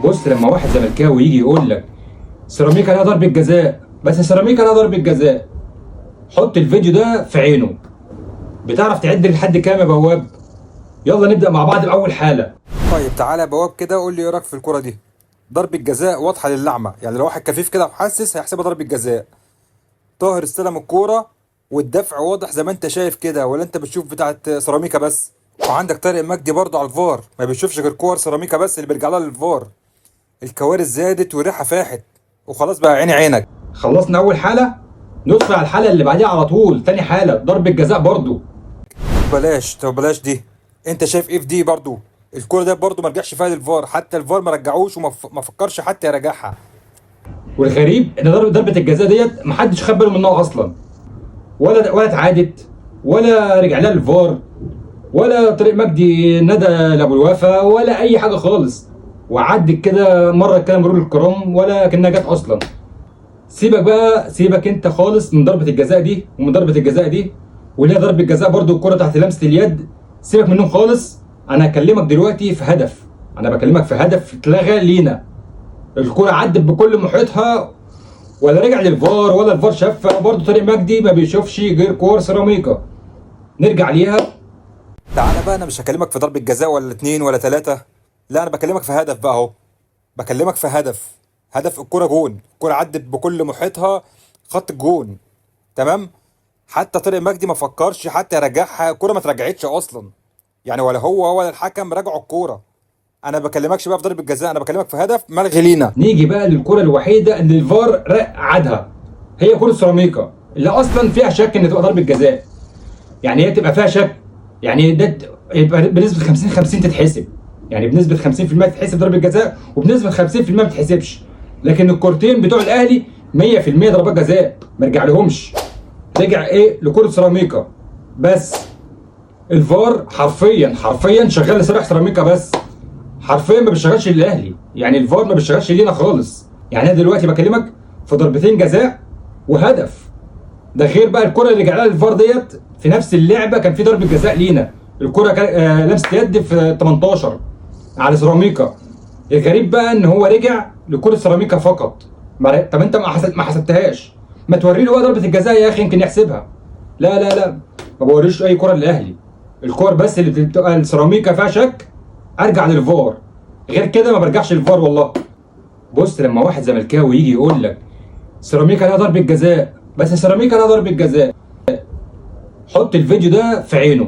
بص، لما واحد زملكاوي يجي يقول لك سيراميكا لها ضربة جزاء، بس سيراميكا لها ضربة جزاء، حط الفيديو ده في عينه. بتعرف تعد لحد كام يا بواب؟ يلا نبدأ مع بعض بأول حالة. طيب تعالى يا بواب كده قول لي ايه رايك في الكرة دي. ضربة جزاء واضحة للعمى، يعني لو واحد كفيف كده وحاسس هيحسبها ضربة جزاء. طاهر استلم الكورة والدفع واضح زي ما انت شايف كده، ولا انت بتشوف بتاعت سيراميكا بس؟ وعندك طارق مجدي برضه على الفار، ما بيشوفش غير كور سيراميكا بس اللي بيرجع لها للفار. الكوارث زادت والريحة فاحت وخلاص بقى عيني عينك. خلصنا أول حالة، ندخل على الحالة اللي بعديها على طول. تاني حالة ضربة جزاء برضو. بلاش دي. انت شايف ايه في دي برضه؟ الكورة ده برضه ما رجعش فيها للفار، حتى الفار ما رجعوش ما فكرش حتى يراجعها. والغريب إن ضربة الجزاء ديت محدش خد باله منها أصلا، ولا اتعادت، ولا رجع لها الفار، ولا طارق مجدي ندى لأبو الوفا، ولا أي حاجة خالص. وعدت كده مرة كده مرور الكرام ولا كأنها جت أصلا. سيبك بقى، سيبك انت خالص من ضربة الجزاء دي ومن ضربة الجزاء دي، واللي هي ضربة جزاء برضو الكرة تحت لمسة اليد. سيبك منهم خالص. انا هكلمك دلوقتي في هدف، انا بكلمك في هدف اتلغى لينا. الكرة عدت بكل محيطها، ولا رجع للفار ولا الفار شافها. برضو طارق مجدي ما بيشوفش غير كور سيراميكا. نرجع ليها. تعالى بقى، انا مش هكلمك في ضربة جزاء ولا اتنين ولا تلاتة، لا انا بكلمك في هدف بقى اهو. بكلمك في هدف الكرة جون، الكرة عدت بكل محيطها خط الجون. تمام. حتى طارق مجدي ما فكرش حتى يرجعها، الكرة ما اترجعتش اصلا. يعني ولا هو ولا الحكم رجعوا الكرة. انا بكلمكش بقى في ضربة جزاء، انا بكلمك في هدف ملغي لينا. نيجي بقى للكرة الوحيدة اللي الفار عادها، هي كرة سيراميكا اللي اصلا فيها شك ان تبقى ضربة جزاء. يعني هي تبقى فيها شك، يعني ده يبقى بنسبه 50 50 تتحسب. يعني بنسبه 50% تتحسب ضربه جزاء، وبنسبه 50% ما تتحسبش. لكن الكورتين بتوع الاهلي 100% ضربات جزاء، ما رجع لهمش. رجع ايه لكره سيراميكا بس. الفار حرفيا شغال لصالح سيراميكا بس، حرفيا ما بيشتغلش للاهلي. يعني الفار ما بيشتغلش لينا خالص. يعني انا دلوقتي بكلمك في ضربتين جزاء وهدف. ده غير بقى الكره اللي رجع لها الفار ديت في نفس اللعبه كان في ضربه جزاء لينا. الكره لمسه يد في 18 على سيراميكا. الغريب بقى ان هو رجع لكره سيراميكا فقط. طب انت ما حسبتهاش، ما توري له بقى ضربه الجزاء يا اخي يمكن يحسبها. لا، ما بوريش اي كره للاهلي. الكور بس اللي بتبقى السيراميكا فيها شك ارجع للفار، غير كده ما برجعش للفار والله. بص، لما واحد زملكاوي يجي يقول لك سيراميكا لها ضربه جزاء، بس سيراميكا لها ضربه جزاء، حط الفيديو ده في عينه.